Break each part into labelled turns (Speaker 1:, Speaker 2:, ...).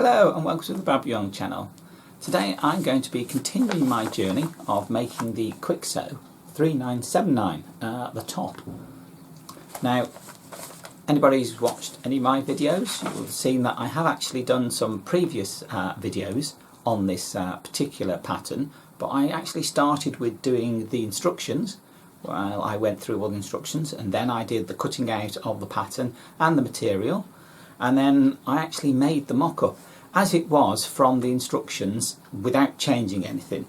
Speaker 1: Hello and welcome to the Bob Young channel. Today I'm going to be continuing my journey of making the Kwik Sew 3979 at the top. Now, anybody who's watched any of my videos, you will have seen that I have actually done some previous videos on this particular pattern, but I actually started with doing the instructions. Well, I went through all the instructions and then I did the cutting out of the pattern and the material, and then I actually made the mock-up as it was from the instructions without changing anything.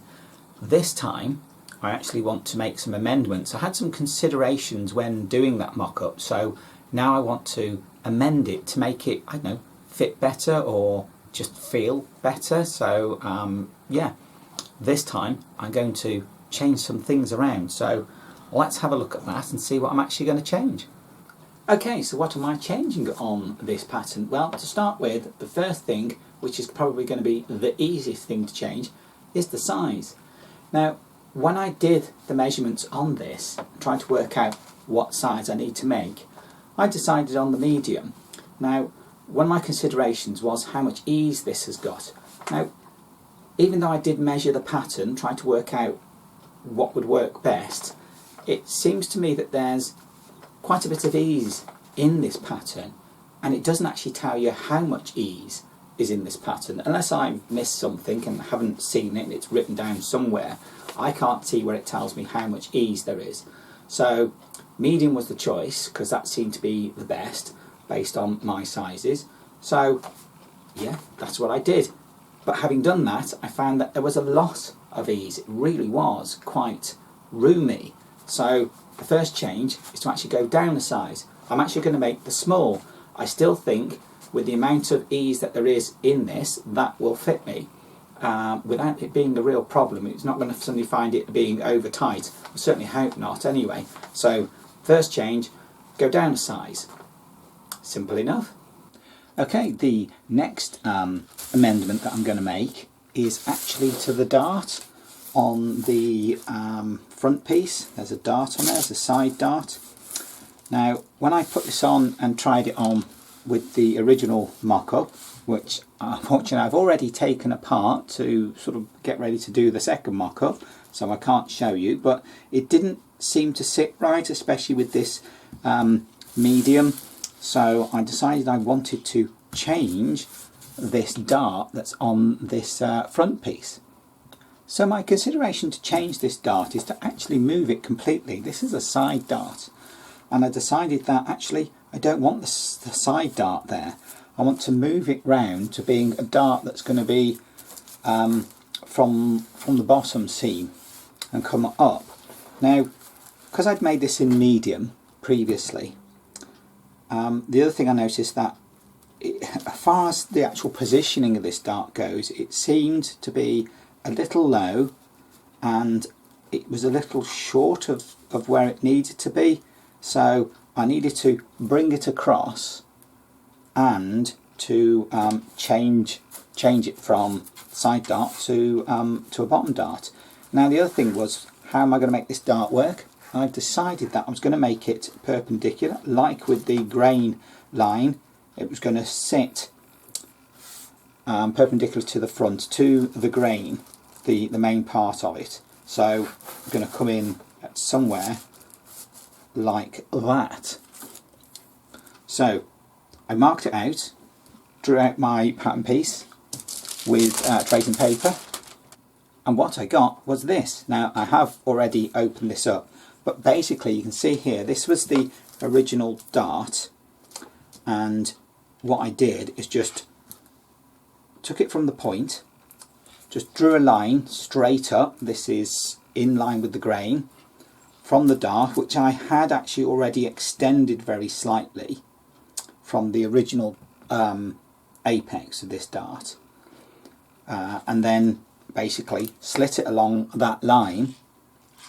Speaker 1: This time I actually want to make some amendments. I had some considerations when doing that mock-up, so now I want to amend it to make it, I don't know, fit better or just feel better. So yeah, this time I'm going to change some things around, so let's have a look at that and see what I'm actually going to change. Okay, so what am I changing on this pattern? Well, to start with, the first thing, which is probably going to be the easiest thing to change, is the size. Now, when I did the measurements on this, trying to work out what size I need to make, I decided on the medium. Now, one of my considerations was how much ease this has got. Now, even though I did measure the pattern, trying to work out what would work best, it seems to me that there's quite a bit of ease in this pattern, and it doesn't actually tell you how much ease is in this pattern. Unless I missed something and haven't seen it and it's written down somewhere, I can't see where it tells me how much ease there is. So medium was the choice because that seemed to be the best based on my sizes. So yeah, that's what I did. But having done that, I found that there was a lot of ease. It really was quite roomy. So the first change is to actually go down a size. I'm actually going to make the small. I still think with the amount of ease that there is in this, that will fit me without it being a real problem. It's not going to suddenly find it being over tight. I certainly hope not anyway. So first change, go down a size. Simple enough. Okay, the next amendment that I'm going to make is actually to the dart on the front piece. There's a dart on there, there's a side dart. Now when I put this on and tried it on with the original mock-up, which unfortunately I've already taken apart to sort of get ready to do the second mock-up, so I can't show you, but it didn't seem to sit right, especially with this medium, so I decided I wanted to change this dart that's on this front piece. So my consideration to change this dart is to actually move it completely. This is a side dart, and I decided that actually I don't want the side dart there. I want to move it round to being a dart that's going to be from the bottom seam and come up. Now, because I'd made this in medium previously, the other thing I noticed that as far as the actual positioning of this dart goes, it seemed to be a little low and it was a little short of where it needed to be, so I needed to bring it across and to change it from side dart to a bottom dart. Now the other thing was, how am I going to make this dart work? I've decided that I was going to make it perpendicular, like with the grain line. It was going to sit perpendicular to the front, to the grain, the main part of it. So I'm going to come in at somewhere like that. So I marked it out, drew out my pattern piece with tracing paper, and what I got was this. Now I have already opened this up, but basically you can see here, this was the original dart, and what I did is just took it from the point, just drew a line straight up. This is in line with the grain from the dart, which I had actually already extended very slightly from the original apex of this dart, and then basically slit it along that line,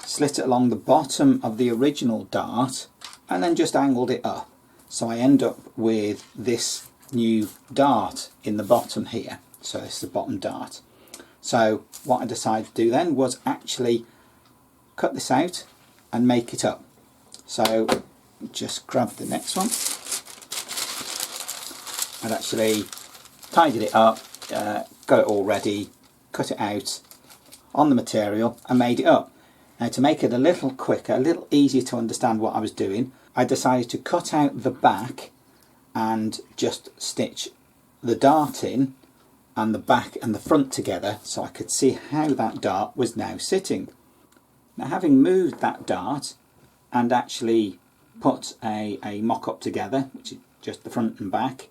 Speaker 1: slit it along the bottom of the original dart, and then just angled it up. So I end up with this new dart in the bottom here. So this is the bottom dart. So what I decided to do then was actually cut this out and make it up. So just grab the next one. I'd actually tidied it up got it all ready, cut it out on the material and made it up. Now, to make it a little quicker, a little easier to understand what I was doing, I decided to cut out the back and just stitch the dart in and the back and the front together so I could see how that dart was now sitting. Now, having moved that dart and actually put a mock-up together, which is just the front and back,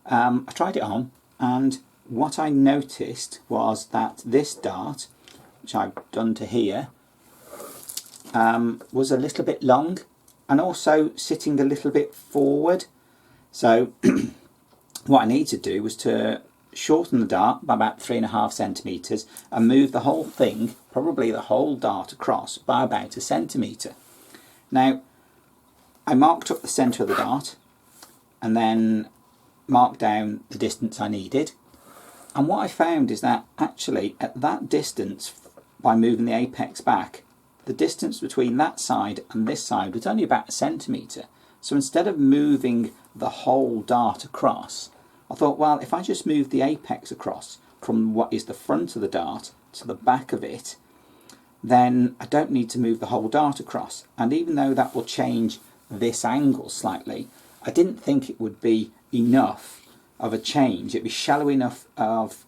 Speaker 1: I tried it on, and what I noticed was that this dart, which I've done to here, was a little bit long and also sitting a little bit forward. So what I need to do was to shorten the dart by about 3.5 centimetres and move the whole thing, probably the whole dart, across by about 1 centimetre. Now, I marked up the centre of the dart and then marked down the distance I needed, and what I found is that actually at that distance, by moving the apex back, the distance between that side and this side was only about 1 centimetre. So instead of moving the whole dart across, I thought, well, if I just move the apex across from what is the front of the dart to the back of it, then I don't need to move the whole dart across. And even though that will change this angle slightly, I didn't think it would be enough of a change. It'd be shallow enough of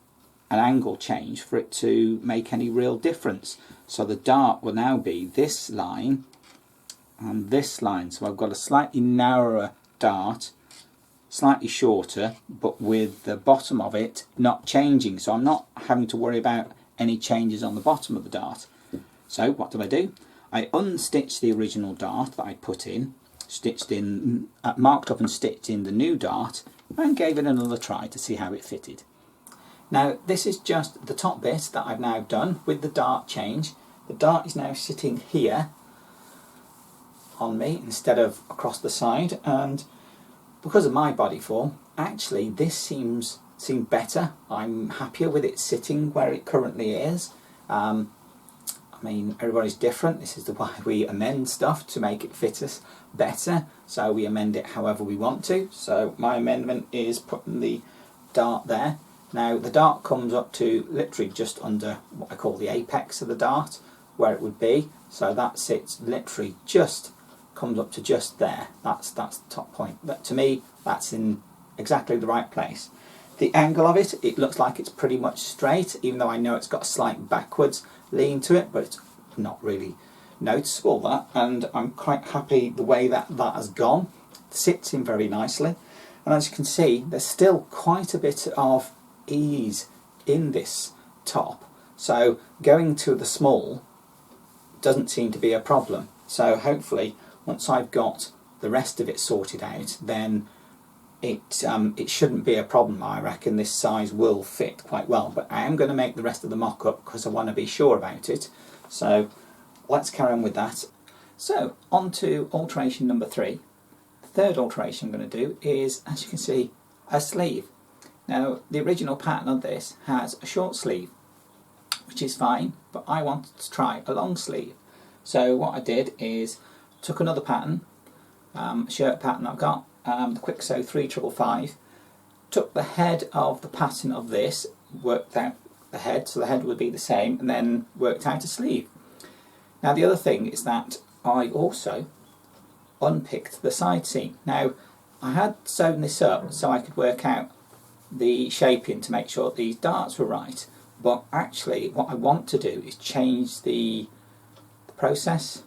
Speaker 1: an angle change for it to make any real difference. So the dart will now be this line and this line. So I've got a slightly narrower dart, slightly shorter, but with the bottom of it not changing. So I'm not having to worry about any changes on the bottom of the dart. So what do? I unstitched the original dart that I put in, marked up and stitched in the new dart, and gave it another try to see how it fitted. Now, this is just the top bit that I've now done with the dart change. The dart is now sitting here on me instead of across the side, and because of my body form, actually this seems better. I'm happier with it sitting where it currently is. I mean, everybody's different. This is the way we amend stuff to make it fit us better. So we amend it however we want to. So my amendment is putting the dart there. Now the dart comes up to literally just under what I call the apex of the dart, where it would be. So that sits literally just, comes up to just there. That's the top point. But to me, that's in exactly the right place. The angle of it, it looks like it's pretty much straight, even though I know it's got a slight backwards lean to it, but it's not really noticeable, that, and I'm quite happy the way that has gone. It sits in very nicely, and as you can see, there's still quite a bit of ease in this top, so going to the small doesn't seem to be a problem. So hopefully once I've got the rest of it sorted out, then it shouldn't be a problem. I reckon this size will fit quite well, but I am going to make the rest of the mock-up because I want to be sure about it. So let's carry on with that. So on to alteration number 3. The third alteration I'm going to do is, as you can see, a sleeve. Now the original pattern of this has a short sleeve, which is fine, but I wanted to try a long sleeve. So what I did is took another pattern, shirt pattern I've got, the Kwik Sew 3555, took the head of the pattern of this, worked out the head, so the head would be the same, and then worked out a sleeve. Now the other thing is that I also unpicked the side seam. Now I had sewn this up so I could work out the shaping to make sure these darts were right, but actually what I want to do is change the process,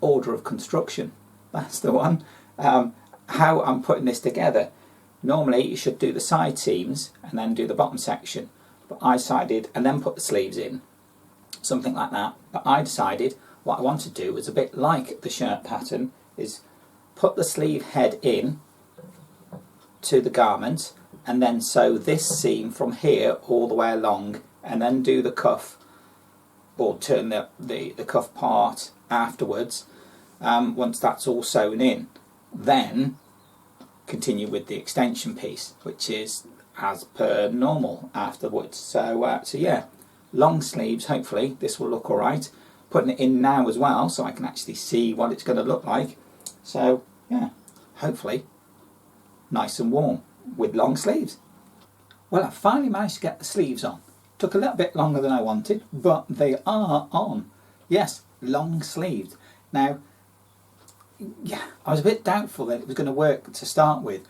Speaker 1: order of construction, that's the one. How I'm putting this together. Normally you should do the side seams and then do the bottom section, but I decided, and then put the sleeves in, something like that, but I decided what I want to do is a bit like the shirt pattern, is put the sleeve head in to the garment and then sew this seam from here all the way along, and then do the cuff, or turn the cuff part afterwards. Once that's all sewn in, then continue with the extension piece, which is as per normal afterwards. So yeah, long sleeves. Hopefully this will look all right. Putting it in now as well, so I can actually see what it's going to look like. So yeah, hopefully nice and warm with long sleeves. Well, I finally managed to get the sleeves on. Took a little bit longer than I wanted, but they are on. Yes, long sleeved. Now, yeah, I was a bit doubtful that it was going to work to start with.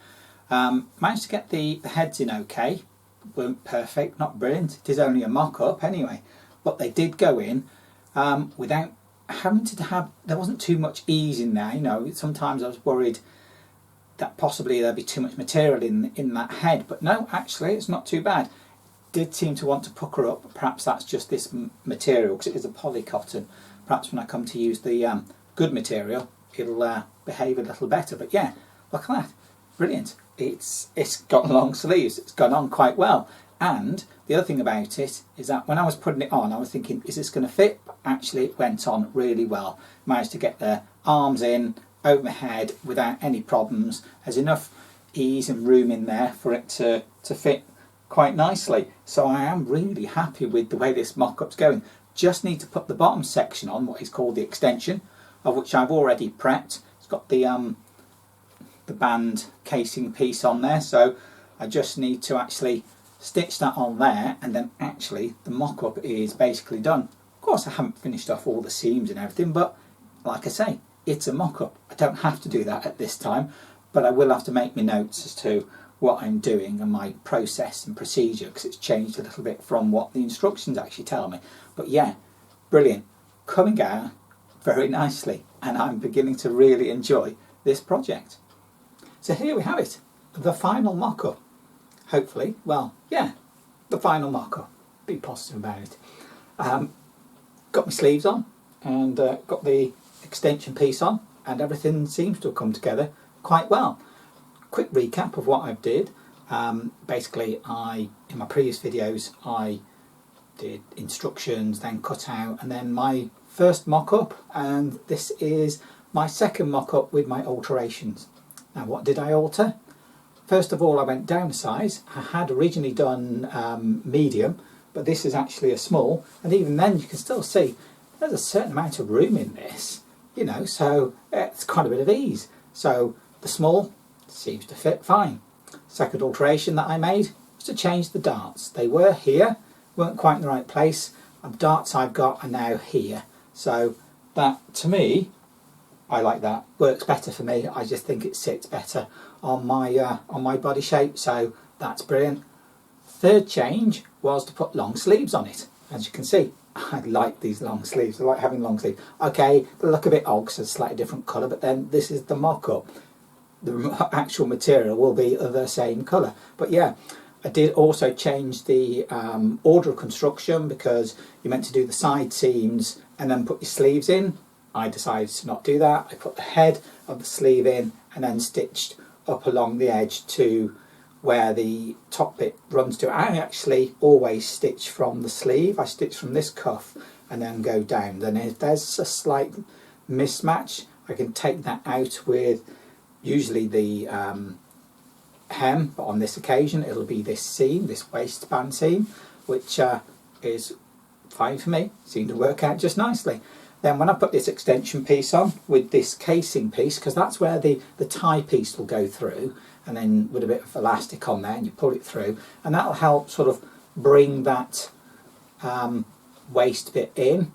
Speaker 1: Managed to get the heads in okay. Weren't perfect, not brilliant. It is only a mock-up anyway, but they did go in without having to have. There wasn't too much ease in there. You know, sometimes I was worried that possibly there'd be too much material in that head, but no, actually it's not too bad. Did seem to want to pucker up. Perhaps that's just this material, because it is a poly cotton. Perhaps when I come to use the good material, it'll behave a little better. But yeah, look at that, brilliant. It's got long sleeves. It's gone on quite well. And the other thing about it is that when I was putting it on, I was thinking, is this going to fit? But actually, it went on really well. Managed to get the arms in over my head without any problems. There's enough ease and room in there for it to fit quite nicely. So I am really happy with the way this mock-up's going. Just need to put the bottom section on, what is called the extension, of which I've already prepped. It's got the band casing piece on there, so I just need to actually stitch that on there, and then actually the mock-up is basically done. Of course, I haven't finished off all the seams and everything, but like I say, it's a mock-up. I don't have to do that at this time, but I will have to make my notes as to what I'm doing and my process and procedure, because it's changed a little bit from what the instructions actually tell me. But yeah, brilliant, coming out very nicely, and I'm beginning to really enjoy this project. So here we have it, the final mock-up. Hopefully, well, yeah, the final mock-up. Be positive about it. Got my sleeves on, and got the extension piece on, and everything seems to have come together quite well. Quick recap of what I did. Basically, in my previous videos, I did instructions, then cut out, and then my first mock-up, and this is my second mock-up with my alterations. Now, what did I alter? First of all, I went down a size. I had originally done medium, but this is actually a small, and even then you can still see there's a certain amount of room in this, you know, so it's quite a bit of ease. So the small seems to fit fine. Second alteration that I made was to change the darts. They were here, weren't quite in the right place. The darts I've got are now here. So that, to me, I like that. Works better for me. I just think it sits better on my body shape, so that's brilliant. Third change was to put long sleeves on it. As you can see, I like these long sleeves. I like having long sleeves. Okay, they look a bit odd because it's a slightly different colour, but then this is the mock-up. The actual material will be of the same colour. But yeah, I did also change the order of construction, because you're meant to do the side seams and then put your sleeves in. I decided to not do that. I put the head of the sleeve in and then stitched up along the edge to where the top bit runs to. I actually always stitch from the sleeve. I stitch from this cuff and then go down. Then if there's a slight mismatch, I can take that out with usually the hem, but on this occasion it'll be this seam, this waistband seam, which is fine for me. Seemed to work out just nicely. Then when I put this extension piece on with this casing piece, because that's where the tie piece will go through, and then with a bit of elastic on there, and you pull it through, and that'll help sort of bring that waist bit in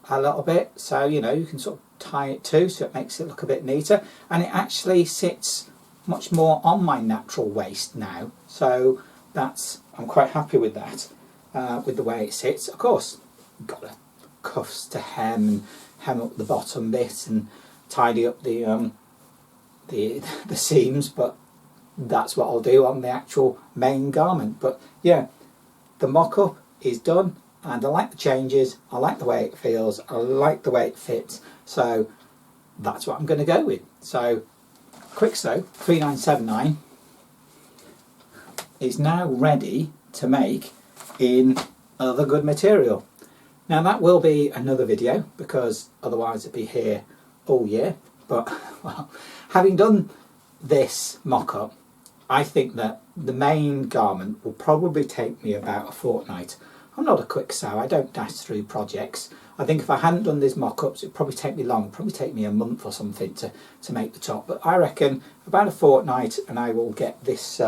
Speaker 1: a little bit, so you know you can sort of tie it too, so it makes it look a bit neater, and it actually sits much more on my natural waist now, so that's, I'm quite happy with that, with the way it sits. Of course, you've got the cuffs to hem up the bottom bit and tidy up the seams, but that's what I'll do on the actual main garment. But yeah, the mock-up is done, and I like the changes, I like the way it feels, I like the way it fits, so that's what I'm going to go with. So Kwik Sew 3979 is now ready to make in other good material. Now that will be another video, because otherwise it'd be here all year, but well, having done this mock-up, I think that the main garment will probably take me about a fortnight. I'm not a quick sew, I don't dash through projects. I think if I hadn't done these mock-ups, it'd probably take me long. It'd probably take me a month or something to make the top. But I reckon about a fortnight and I will get this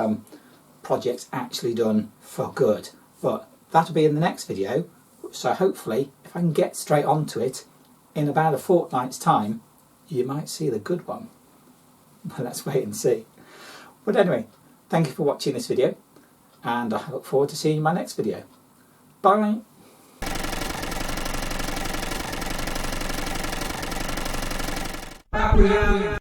Speaker 1: project actually done for good. But that'll be in the next video. So hopefully, if I can get straight onto it, in about a fortnight's time, you might see the good one. Let's wait and see. But anyway, thank you for watching this video, and I look forward to seeing you in my next video. Bye!